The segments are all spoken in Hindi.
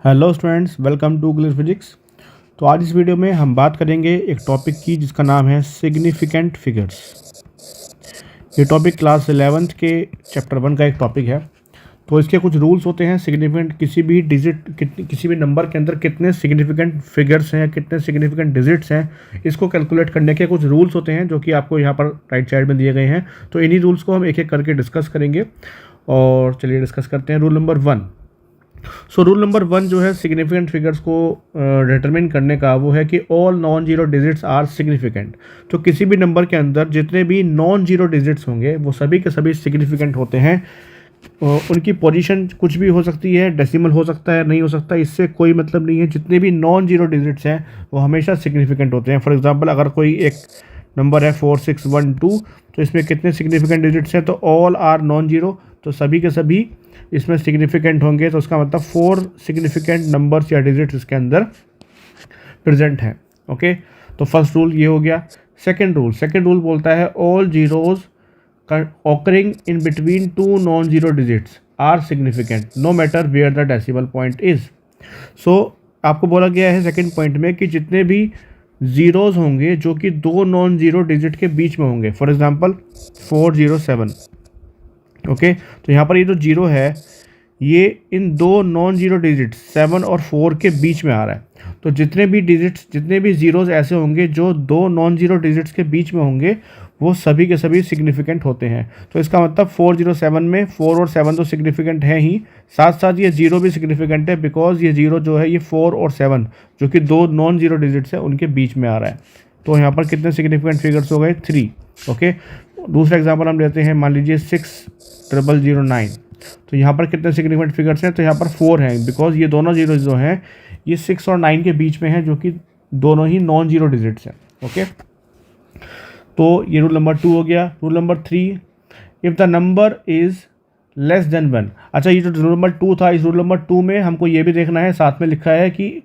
Hello students, welcome to Clear Physics. तो आज इस वीडियो में हम बात करेंगे एक टॉपिक की जिसका नाम है सिग्निफिकेंट फिगर्स। ये टॉपिक क्लास 11th के चैप्टर 1 का एक टॉपिक है। तो इसके कुछ रूल्स होते हैं। सिग्निफिकेंट किसी भी किसी भी नंबर के अंदर कितने सिग्निफिकेंट फिगर्स हैं, कितने सिग्निफिकेंट डिजिट्स हैं, इसको कैलकुलेट करने के कुछ रूल्स होते हैं जो कि आपको यहाँ पर राइट साइड में दिए गए हैं। तो इन्हीं रूल्स को हम एक एक करके डिस्कस करेंगे। और चलिए डिस्कस करते हैं। Rule number 1। रूल नंबर 1 जो है सिग्निफिकेंट फिगर्स को डिटरमिन करने का, वो है कि all non zero digits are significant. तो किसी भी नंबर के अंदर जितने भी नॉन जीरो डिजिट्स होंगे वो सभी के सभी सिग्निफिकेंट होते हैं। उनकी पोजीशन कुछ भी हो सकती है, डेसिमल हो सकता है, नहीं हो सकता, इससे कोई मतलब नहीं है। जितने भी नॉन जीरो डिजिट्स हैं वो हमेशा सिग्निफिकेंट होते हैं। फॉर एग्जांपल, अगर कोई एक नंबर है 4612, तो इसमें कितने सिग्निफिकेंट डिजिट्स हैं? तो ऑल आर नॉन जीरो, तो सभी के सभी इसमें सिग्निफिकेंट होंगे। तो उसका मतलब 4 सिग्निफिकेंट नंबर्स या डिजिट्स इसके अंदर प्रेजेंट हैं। ओके, तो फर्स्ट रूल ये हो गया। सेकेंड रूल बोलता है all zeros occurring in between two non-zero digits are significant no matter where the decimal point is। so आपको बोला गया है सेकंड पॉइंट में कि जितने भी ज़ीरोज़ होंगे जो कि दो नॉन ज़ीरो डिजिट के बीच में होंगे, फॉर एग्जांपल 407। ओके, तो यहाँ पर ये जो जीरो है ये इन दो नॉन जीरो डिजिट्स 7 और 4 के बीच में आ रहा है। तो जितने भी ज़ीरोज़ ऐसे होंगे जो दो नॉन जीरो डिजिट्स के बीच में होंगे वो सभी के सभी सिग्निफिकेंट होते हैं। तो इसका मतलब 407 में 4 और 7 तो सिग्निफिकेंट हैं ही, साथ साथ ये जीरो भी सिग्निफिकेंट है, बिकॉज ये जीरो जो है ये 4 और 7 जो कि दो नॉन जीरो डिजिट्स है उनके बीच में आ रहा है। तो यहाँ पर कितने सिग्निफिकेंट फिगर्स हो गए? 3। ओके, दूसरा एग्जाम्पल हम लेते हैं, मान लीजिए 6009। तो यहाँ पर कितने सिग्निफिकेंट फिगर्स हैं? तो यहाँ पर 4 हैं, बिकॉज ये दोनों जीरो जो हैं ये 6 और 9 के बीच में हैं जो कि दोनों ही नॉन जीरो डिजिट्स हैं। ओके, तो ये रूल नंबर 2 हो गया। Rule number 3, if the number is less than 1। अच्छा, ये जो रूल नंबर 2 था, इस रूल नंबर 2 में हमको ये भी देखना है, साथ में लिखा है कि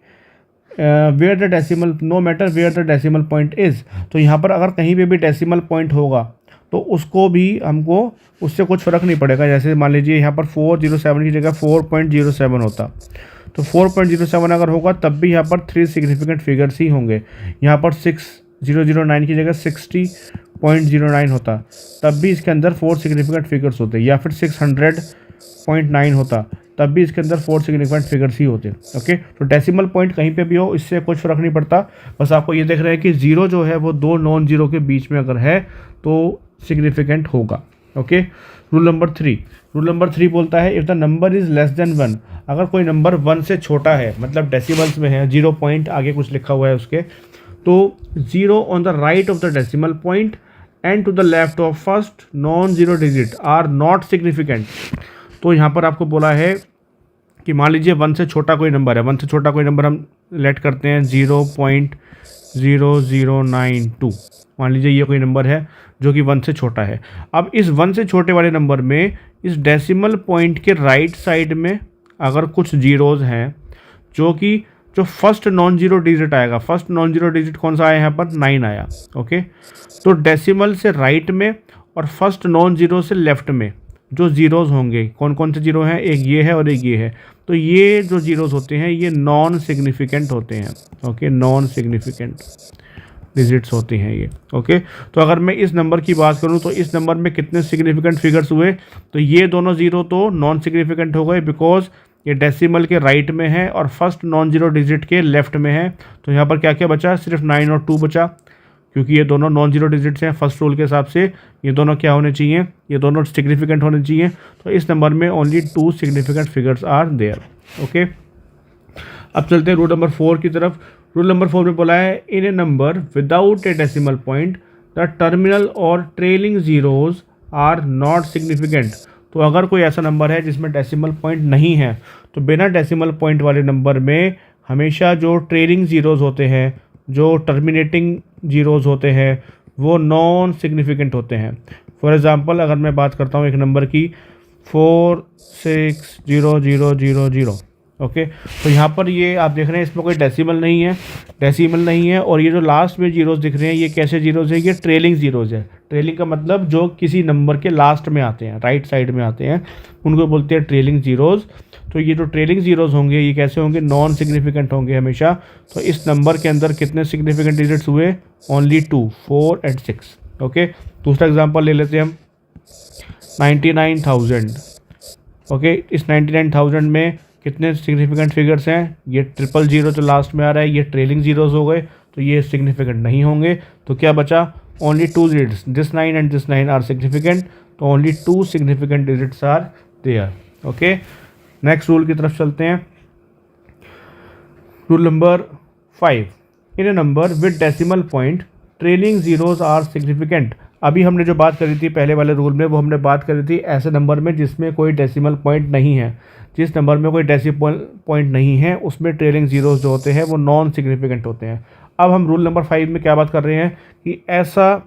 where the decimal, no matter where the decimal point is. तो यहाँ पर अगर कहीं पे भी डेसिमल पॉइंट होगा तो उसको भी हमको, उससे कुछ फ़र्क नहीं पड़ेगा। जैसे मान लीजिए यहाँ पर 407 की जगह 4.07 होता, तो 4.07 अगर होगा तब भी यहाँ पर 3 सिग्निफिकेंट फिगर्स ही होंगे। यहाँ पर 6009 की जगह 60.09 होता, तब भी इसके अंदर 4 सिग्निफिकेंट फिगर्स होते। या फिर 600.9 होता, तब भी इसके अंदर 4 सिग्निफिकेंट फिगर्स ही होते। ओके, तो डेसिमल पॉइंट कहीं पे भी हो इससे कुछ फ़र्क नहीं पड़ता। बस आपको ये देख रहे हैं कि जीरो जो है वो दो नॉन जीरो के बीच में अगर है तो सिग्निफिकेंट होगा। ओके, रूल नंबर 3 बोलता है if the number is less than 1। अगर कोई नंबर 1 से छोटा है, मतलब डेसिमल्स में है, 0 पॉइंट आगे कुछ लिखा हुआ है उसके, तो 0 on the right of the decimal point and to the left of first non zero digit are not significant. तो यहाँ पर आपको बोला है कि मान लीजिए 1 से छोटा कोई नंबर है, 1 से छोटा कोई नंबर हम लेट करते हैं 0.0092। मान लीजिए ये कोई नंबर है जो कि 1 से छोटा है। अब इस 1 से छोटे वाले नंबर में इस डेसिमल पॉइंट के राइट साइड में अगर कुछ जीरोज़ हैं जो फर्स्ट नॉन जीरो डिजिट आएगा, फर्स्ट नॉन जीरो डिजिट कौन सा आया? यहाँ पर 9 आया। ओके, तो डेसिमल से राइट में और फर्स्ट नॉन जीरो से लेफ्ट में जो जीरोज़ होंगे, कौन कौन से जीरो हैं? एक ये है और एक ये है। तो ये जो जीरोज़ होते हैं ये नॉन सिग्निफिकेंट होते हैं। ओके, नॉन सिग्निफिकेंट डिजिट्स होते हैं ये। ओके, तो अगर मैं इस नंबर की बात करूं तो इस नंबर में कितने सिग्निफिकेंट फिगर्स हुए? तो ये दोनों जीरो तो नॉन सिग्निफिकेंट हो गए, बिकॉज ये डेसिमल के राइट में है और फर्स्ट नॉन जीरो डिजिट के लेफ्ट में है। तो यहाँ पर क्या क्या बचा? सिर्फ 9 और 2 बचा, क्योंकि ये दोनों नॉन जीरो डिजिट्स हैं। फर्स्ट रूल के हिसाब से ये दोनों क्या होने चाहिए? ये दोनों सिग्निफिकेंट होने चाहिए। तो इस नंबर में only 2 significant figures are there. Okay, अब चलते हैं रूल नंबर 4 की तरफ। रूल नंबर 4 में बोला है in a number without a decimal point the terminal और trailing zeros are not significant. तो अगर कोई ऐसा नंबर है जिसमें डेसिमल पॉइंट नहीं है, तो बिना डेसिमल पॉइंट वाले नंबर में हमेशा जो ट्रेलिंग जीरोज़ होते हैं, जो टर्मिनेटिंग जीरोज़ होते हैं, वो नॉन सिग्निफिकेंट होते हैं। फॉर एग्ज़ाम्पल, अगर मैं बात करता हूँ एक नंबर की 460000। ओके, तो यहाँ पर ये आप देख रहे हैं इसमें कोई डेसिमल नहीं है और ये जो लास्ट में जीरोज़ दिख रहे हैं ये कैसे जीरोज़ है? ये ट्रेलिंग जीरोज़ है। ट्रेलिंग का मतलब जो किसी नंबर के लास्ट में आते हैं, राइट साइड में आते हैं, उनको बोलते हैं ट्रेलिंग जीरोज़। तो ये जो ट्रेलिंग ज़ीरोज़ होंगे ये कैसे होंगे, नॉन सिग्निफिकेंट होंगे हमेशा। तो इस नंबर के अंदर कितने सिग्निफिकेंट डिजिट्स हुए, ओनली 2, 4 एंड 6। ओके, दूसरा एग्जांपल ले लेते हैं हम, 99,000। ओके, इस 99,000 में कितने सिग्निफिकेंट फिगर्स हैं, ये 000 जो लास्ट में आ रहा है ये ट्रेलिंग ज़ीरोज़ हो गए, तो ये सिग्निफिकेंट नहीं होंगे। तो क्या बचा, only 2 digits, this 9 and this 9 are significant, तो only 2 significant digits are there. Okay, next rule की तरफ चलते हैं। Rule number 5, in a number with decimal point trailing zeros are significant. अभी हमने जो बात करी थी पहले वाले रूल में, वो हमने बात करी थी ऐसे नंबर में जिसमें कोई डेसिमल पॉइंट नहीं है। जिस नंबर में कोई डेसिमल पॉइंट नहीं है उसमें ट्रेलिंग ज़ीरोज़ जो होते हैं वो नॉन सिग्निफिकेंट होते हैं। अब हम रूल नंबर 5 में क्या बात कर रहे हैं कि ऐसा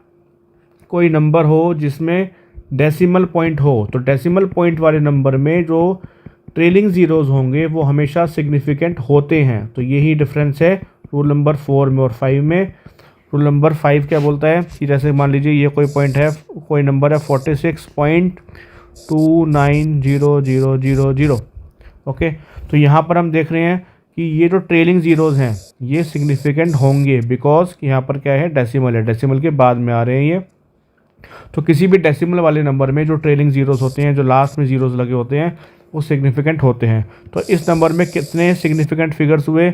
कोई नंबर हो जिसमें डेसिमल पॉइंट हो, तो डेसिमल पॉइंट वाले नंबर में जो ट्रेलिंग ज़ीरोज़ होंगे वो हमेशा सिग्निफिकेंट होते हैं। तो यही डिफरेंस है रूल नंबर 4 में और 5 में। रूल नंबर 5 क्या बोलता है कि जैसे मान लीजिए ये कोई पॉइंट है, कोई नंबर है 46.290000। ओके, तो यहाँ पर हम देख रहे हैं कि ये जो ट्रेलिंग ज़ीरोज़ हैं ये सिग्निफिकेंट होंगे बिकॉज यहाँ पर क्या है, डेसिमल है, डेसिमल के बाद में आ रहे हैं ये। तो किसी भी डेसिमल वाले नंबर में जो ट्रेलिंग ज़ीरोज़ होते हैं, जो लास्ट में ज़ीरोज़ लगे होते हैं, वो सिग्निफिकेंट होते हैं। तो इस नंबर में कितने सिग्निफिकेंट फिगर्स हुए,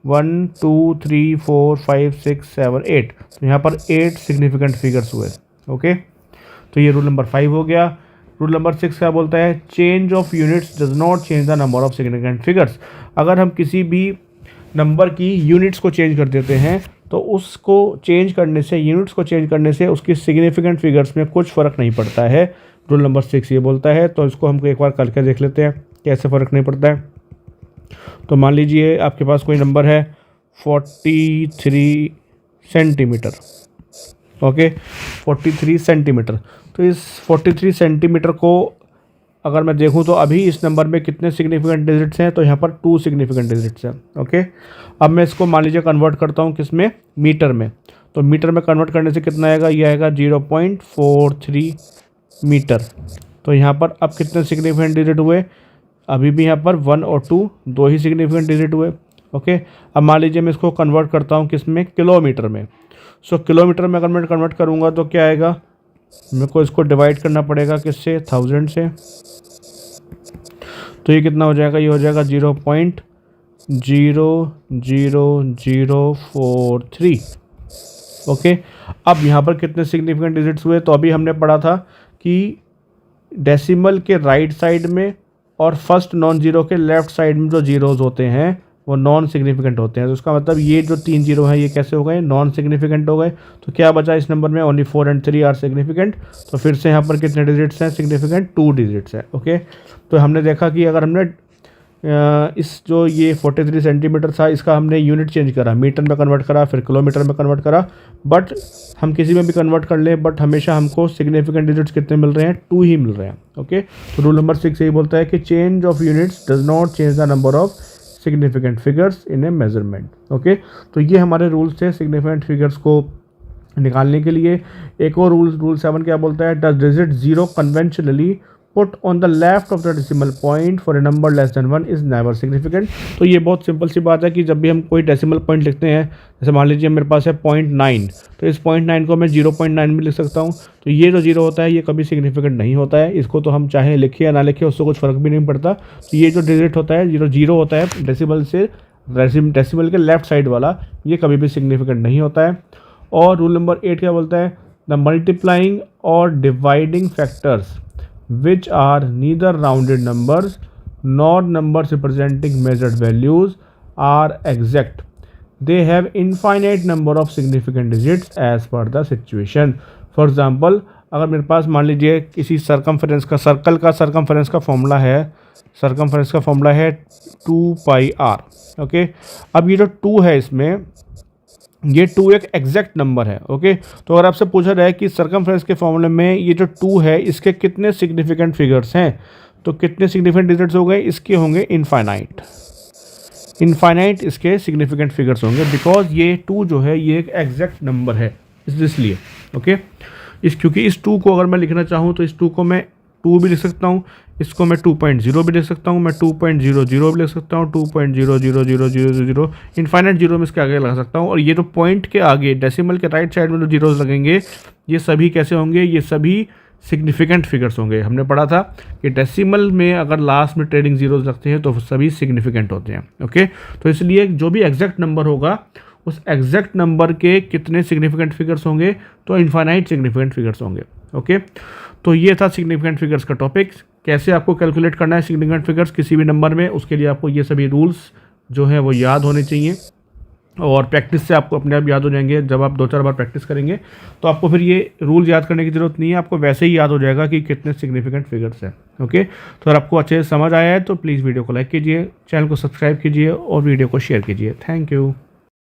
1 2 3 4 5 6 7 8। तो यहाँ पर 8 सिग्निफिकेंट फिगर्स हुए। ओके, तो ये रूल नंबर 5 हो गया। रूल नंबर 6 क्या बोलता है, change of units does not change the number of significant figures. अगर हम किसी भी नंबर की यूनिट्स को चेंज कर देते हैं तो उसको चेंज करने से, यूनिट्स को चेंज करने से उसकी सिग्निफिकेंट फिगर्स में कुछ फ़र्क नहीं पड़ता है। रूल नंबर 6 ये बोलता है। तो इसको हमको एक बार करके देख लेते हैं कैसे फ़र्क नहीं पड़ता है। तो मान लीजिए आपके पास कोई नंबर है 43 सेंटीमीटर। Okay, 43 centimetre. तो इस 43 सेंटीमीटर को अगर मैं देखूं तो अभी इस नंबर में कितने सिग्निफिकेंट डिजिट्स हैं, तो यहाँ पर 2 सिग्निफिकेंट डिजिट्स हैं। ओके, अब मैं इसको मान लीजिए कन्वर्ट करता हूँ किस में, मीटर में। तो मीटर में कन्वर्ट करने से कितना आएगा, ये आएगा 0.43 मीटर। तो यहाँ पर अब कितने सिग्निफिकेंट डिजिट हुए, अभी भी यहाँ पर 1 और 2 दो ही सिग्निफिकेंट डिजिट हुए। ओके, अब मान लीजिए मैं इसको कन्वर्ट करता हूँ किस में, किलोमीटर में। सो किलोमीटर में अगर मैं कन्वर्ट करूँगा तो क्या आएगा, मेरे को इसको डिवाइड करना पड़ेगा किससे, 1000 से। तो ये कितना हो जाएगा, ये हो जाएगा 0.00043। ओके, अब यहाँ पर कितने सिग्निफिकेंट डिजिट्स हुए, तो अभी हमने पढ़ा था कि डेसिमल के राइट साइड में और फर्स्ट नॉन जीरो के लेफ्ट साइड में जो जीरोज़ होते हैं वो नॉन सिग्निफिकेंट होते हैं। तो उसका मतलब ये जो 3 जीरो हैं ये कैसे हो गए, नॉन सिग्निफिकेंट हो गए। तो क्या बचा इस नंबर में, ओनली 4 एंड 3 आर सिग्निफिकेंट। तो फिर से यहाँ पर कितने डिजिट्स हैं सिग्निफिकेंट, 2 डिजिट्स हैं। ओके, तो हमने देखा कि अगर हमने इस जो ये 43 सेंटीमीटर था इसका हमने यूनिट चेंज करा, मीटर में कन्वर्ट करा, फिर किलोमीटर में कन्वर्ट करा, बट हम किसी में भी कन्वर्ट कर लें बट हमेशा हमको सिग्निफिकेंट डिजिट्स कितने मिल रहे हैं, 2 ही मिल रहे हैं। ओके, तो रूल नंबर 6 यही बोलता है कि change of units does not change the number of significant figures in A measurement. Okay, तो ये हमारे रूल्स थे सिग्निफिकेंट फिगर्स को निकालने के लिए। एक और रूल 7 क्या बोलता है, does digit 0 conventionally put on the left of the decimal point for a number less than 1 is never significant. तो ये बहुत सिंपल सी बात है कि जब भी हम कोई डेसिमल पॉइंट लिखते हैं, जैसे मान लीजिए मेरे पास है 0.9, तो इस 0.9 को मैं 0.9 में लिख सकता हूँ। तो ये जो 0 होता है ये कभी सिग्निफिकेंट नहीं होता है, इसको तो हम चाहे लिखे या ना लिखे उससे कुछ फ़र्क भी नहीं पड़ता। तो ये जो डिजिट होता है, जीरो होता है डेसिमल से, डेसिमल के लेफ्ट साइड वाला, ये कभी भी सिग्निफिकेंट नहीं होता है। और रूल नंबर 8 क्या बोलता है, द मल्टीप्लाइंग और dividing factors which are neither rounded numbers nor numbers representing measured values are exact. They have infinite number of significant digits as per the situation. For example, अगर मेरे पास मान लीजिए किसी सर्कमफ्रेंस का, सर्कल का सर्कमफ्रेंस का फॉर्मूला है, सर्कमफ्रेंस का फॉर्मूला है 2πr। ओके, अब ये जो 2 है इसमें, ये 2 एक एग्जैक्ट नंबर है। ओके, तो अगर आपसे पूछा जाए कि सर्कमफ्रेंस के फॉर्मूले में ये जो 2 है इसके कितने सिग्निफिकेंट फिगर्स हैं, तो कितने सिग्निफिकेंट डिजिट्स हो गए, इसके होंगे इनफाइनाइट इसके सिग्निफिकेंट फिगर्स होंगे, बिकॉज ये 2 जो है ये एक एग्जैक्ट नंबर है इसलिए। ओके, क्योंकि इस 2 को अगर मैं लिखना चाहूँ तो इस 2 को मैं 2 भी लिख सकता हूँ, इसको मैं 2.0 भी लिख सकता हूँ, मैं 2.00 भी लिख सकता हूँ, 2.0000000 इनफाइनाइट जीरो में इसके आगे लगा सकता हूँ। और ये जो पॉइंट के आगे डेसिमल के राइट साइड में जो जीरोस लगेंगे ये सभी कैसे होंगे, ये सभी सिग्निफिकेंट फिगर्स होंगे। हमने पढ़ा था कि डेसिमल में अगर लास्ट में ट्रेडिंग जीरोस लगते हैं तो सभी सिग्निफिकेंट होते हैं। ओके, तो इसलिए जो भी एग्जैक्ट नंबर होगा उस एग्जैक्ट नंबर के कितने सिग्निफिकेंट फिगर्स होंगे, तो इनफाइनाइट सिग्निफिकेंट फिगर्स होंगे। ओके, तो ये था सिग्निफिकेंट फिगर्स का टॉपिक। कैसे आपको कैलकुलेट करना है सिग्निफिकेंट फिगर्स किसी भी नंबर में, उसके लिए आपको ये सभी रूल्स जो है वो याद होने चाहिए और प्रैक्टिस से आपको अपने आप याद हो जाएंगे। जब आप 2-4 बार प्रैक्टिस करेंगे तो आपको फिर ये रूल याद करने की ज़रूरत नहीं है, आपको वैसे ही याद हो जाएगा कि कितने सिग्निफिकेंट फिगर्स हैं। ओके, तो अगर आपको अच्छे से समझ आया है तो प्लीज़ वीडियो को लाइक कीजिए, चैनल को सब्सक्राइब कीजिए और वीडियो को शेयर कीजिए। Thank you.